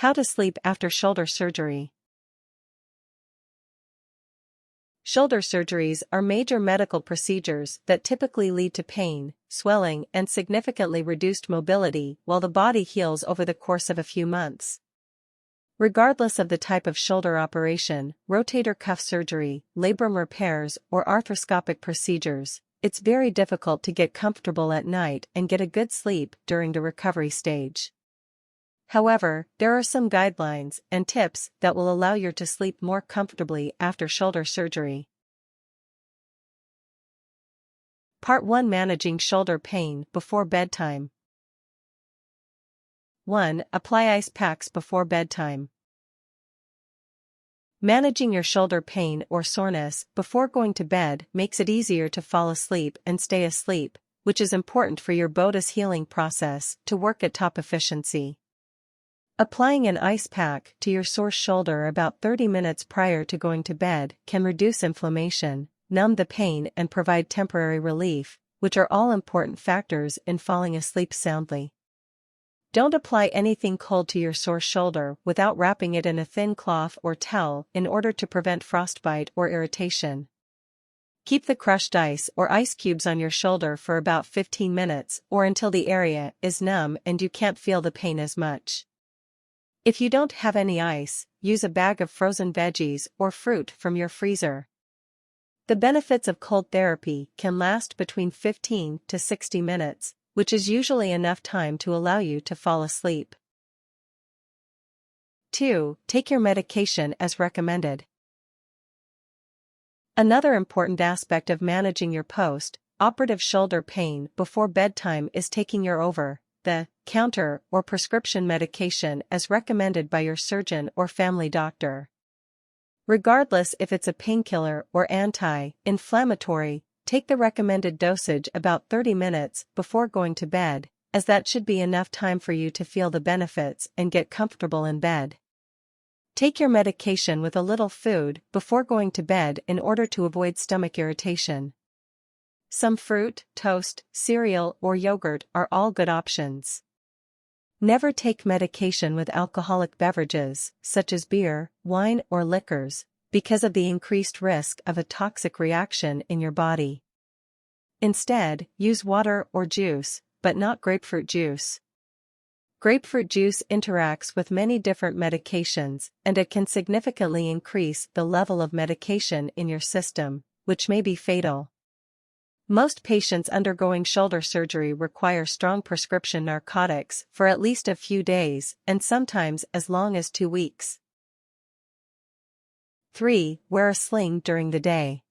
How to sleep after shoulder surgery. Shoulder surgeries are major medical procedures that typically lead to pain, swelling, and significantly reduced mobility while the body heals over the course of a few months. Regardless of the type of shoulder operation, rotator cuff surgery, labrum repairs, or arthroscopic procedures, it's very difficult to get comfortable at night and get a good sleep during the recovery stage. However, there are some guidelines and tips that will allow you to sleep more comfortably after shoulder surgery. Part 1: Managing shoulder pain before bedtime. 1. Apply ice packs before bedtime. Managing your shoulder pain or soreness before going to bed makes it easier to fall asleep and stay asleep, which is important for your body's healing process to work at top efficiency. Applying an ice pack to your sore shoulder about 30 minutes prior to going to bed can reduce inflammation, numb the pain, and provide temporary relief, which are all important factors in falling asleep soundly. Don't apply anything cold to your sore shoulder without wrapping it in a thin cloth or towel in order to prevent frostbite or irritation. Keep the crushed ice or ice cubes on your shoulder for about 15 minutes or until the area is numb and you can't feel the pain as much. If you don't have any ice, use a bag of frozen veggies or fruit from your freezer. The benefits of cold therapy can last between 15 to 60 minutes, which is usually enough time to allow you to fall asleep. 2. Take your medication as recommended. Another important aspect of managing your post-operative shoulder pain before bedtime is taking your over-the-counter or prescription medication as recommended by your surgeon or family doctor. Regardless if it's a painkiller or anti-inflammatory, take the recommended dosage about 30 minutes before going to bed, as that should be enough time for you to feel the benefits and get comfortable in bed. Take your medication with a little food before going to bed in order to avoid stomach irritation. Some fruit, toast, cereal, or yogurt are all good options. Never take medication with alcoholic beverages, such as beer, wine, or liquors, because of the increased risk of a toxic reaction in your body. Instead, use water or juice, but not grapefruit juice. Grapefruit juice interacts with many different medications, and it can significantly increase the level of medication in your system, which may be fatal. Most patients undergoing shoulder surgery require strong prescription narcotics for at least a few days and sometimes as long as 2 weeks. 3. Wear a sling during the day.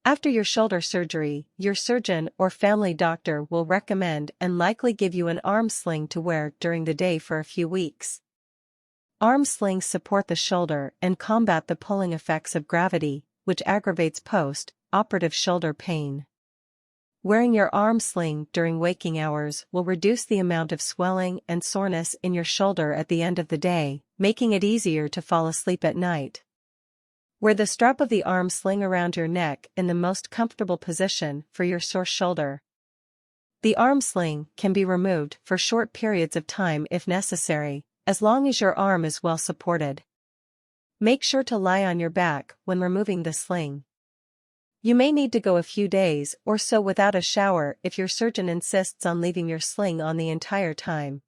After your shoulder surgery, your surgeon or family doctor will recommend and likely give you an arm sling to wear during the day for a few weeks. Arm slings support the shoulder and combat the pulling effects of gravity, which aggravates post-operative shoulder pain. Wearing your arm sling during waking hours will reduce the amount of swelling and soreness in your shoulder at the end of the day, making it easier to fall asleep at night. Wear the strap of the arm sling around your neck in the most comfortable position for your sore shoulder. The arm sling can be removed for short periods of time if necessary, as long as your arm is well supported. Make sure to lie on your back when removing the sling. You may need to go a few days or so without a shower if your surgeon insists on leaving your sling on the entire time.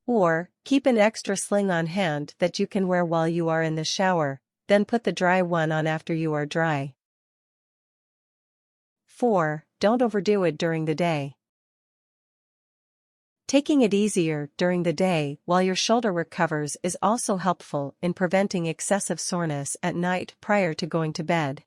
Or, keep an extra sling on hand that you can wear while you are in the shower, then put the dry one on after you are dry. 4. Don't overdo it during the day. Taking it easier during the day while your shoulder recovers is also helpful in preventing excessive soreness at night prior to going to bed.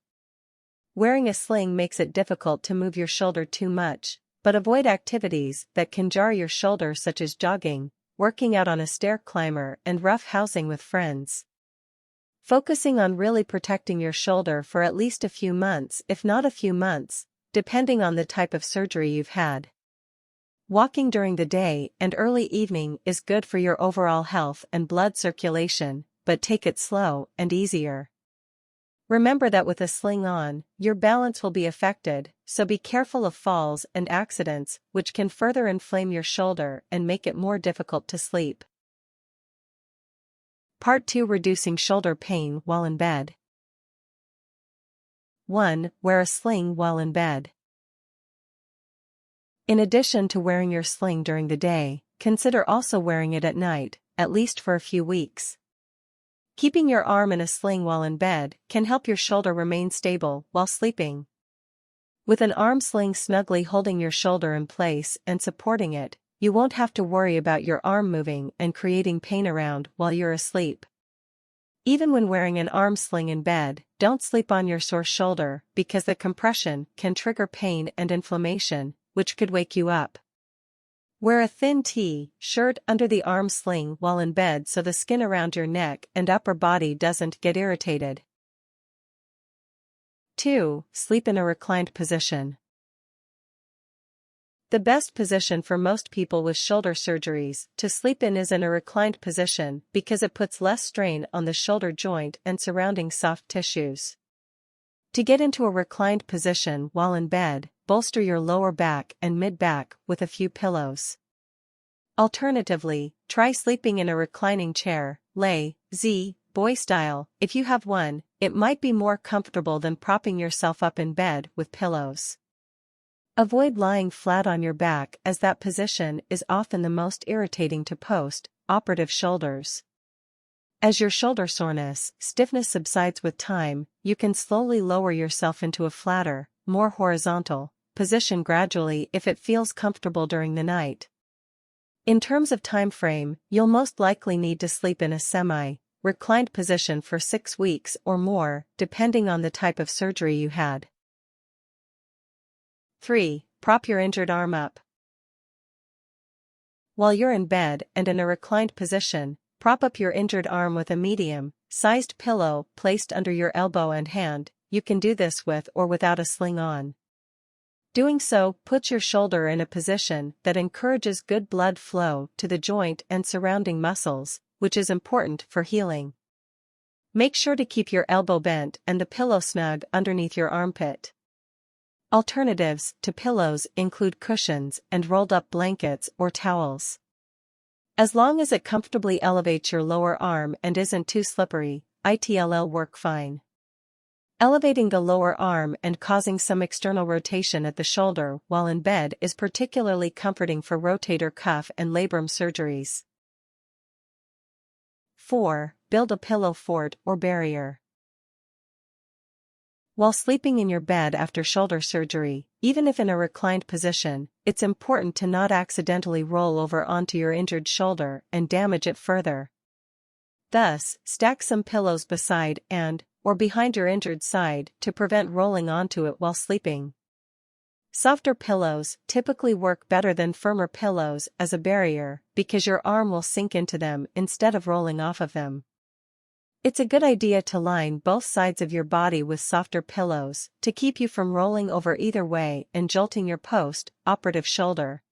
Wearing a sling makes it difficult to move your shoulder too much, but avoid activities that can jar your shoulder such as jogging, working out on a stair climber, and rough housing with friends. Focusing on really protecting your shoulder for at least a few months, if not a few months, depending on the type of surgery you've had. Walking during the day and early evening is good for your overall health and blood circulation, but take it slow and easier. Remember that with a sling on, your balance will be affected, so be careful of falls and accidents, which can further inflame your shoulder and make it more difficult to sleep. Part 2: Reducing shoulder pain while in bed. 1. Wear a sling while in bed. In addition to wearing your sling during the day, consider also wearing it at night, at least for a few weeks. Keeping your arm in a sling while in bed can help your shoulder remain stable while sleeping. With an arm sling snugly holding your shoulder in place and supporting it, you won't have to worry about your arm moving and creating pain around while you're asleep. Even when wearing an arm sling in bed, don't sleep on your sore shoulder because the compression can trigger pain and inflammation, which could wake you up. Wear a thin T-shirt under the arm sling while in bed so the skin around your neck and upper body doesn't get irritated. 2. Sleep in a reclined position. The best position for most people with shoulder surgeries to sleep in is in a reclined position because it puts less strain on the shoulder joint and surrounding soft tissues. To get into a reclined position while in bed, bolster your lower back and mid-back with a few pillows. Alternatively, try sleeping in a reclining chair, boy style. If you have one, it might be more comfortable than propping yourself up in bed with pillows. Avoid lying flat on your back as that position is often the most irritating to post-operative shoulders. As your shoulder stiffness subsides with time, you can slowly lower yourself into a flatter, more horizontal position gradually if it feels comfortable during the night. In terms of time frame, you'll most likely need to sleep in a semi-reclined position for 6 weeks or more, depending on the type of surgery you had. 3. Prop your injured arm up. While you're in bed and in a reclined position, prop up your injured arm with a medium-sized pillow placed under your elbow and hand. You can do this with or without a sling on. Doing so puts your shoulder in a position that encourages good blood flow to the joint and surrounding muscles, which is important for healing. Make sure to keep your elbow bent and the pillow snug underneath your armpit. Alternatives to pillows include cushions and rolled-up blankets or towels. As long as it comfortably elevates your lower arm and isn't too slippery, it'll work fine. Elevating the lower arm and causing some external rotation at the shoulder while in bed is particularly comforting for rotator cuff and labrum surgeries. 4. Build a pillow fort or barrier. While sleeping in your bed after shoulder surgery, even if in a reclined position, it's important to not accidentally roll over onto your injured shoulder and damage it further. Thus, stack some pillows beside or behind your injured side to prevent rolling onto it while sleeping. Softer pillows typically work better than firmer pillows as a barrier because your arm will sink into them instead of rolling off of them. It's a good idea to line both sides of your body with softer pillows to keep you from rolling over either way and jolting your post-operative shoulder.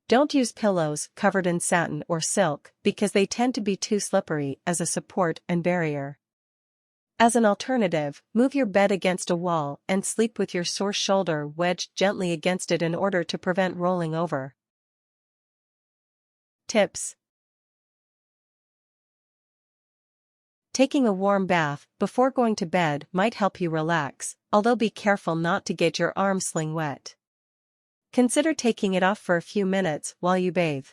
Don't use pillows covered in satin or silk because they tend to be too slippery as a support and barrier. As an alternative, move your bed against a wall and sleep with your sore shoulder wedged gently against it in order to prevent rolling over. Tips: taking a warm bath before going to bed might help you relax, although be careful not to get your arm sling wet. Consider taking it off for a few minutes while you bathe.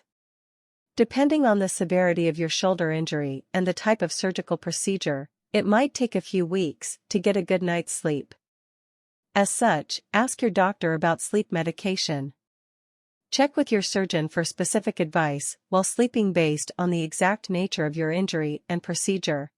Depending on the severity of your shoulder injury and the type of surgical procedure, it might take a few weeks to get a good night's sleep. As such, ask your doctor about sleep medication. Check with your surgeon for specific advice while sleeping based on the exact nature of your injury and procedure.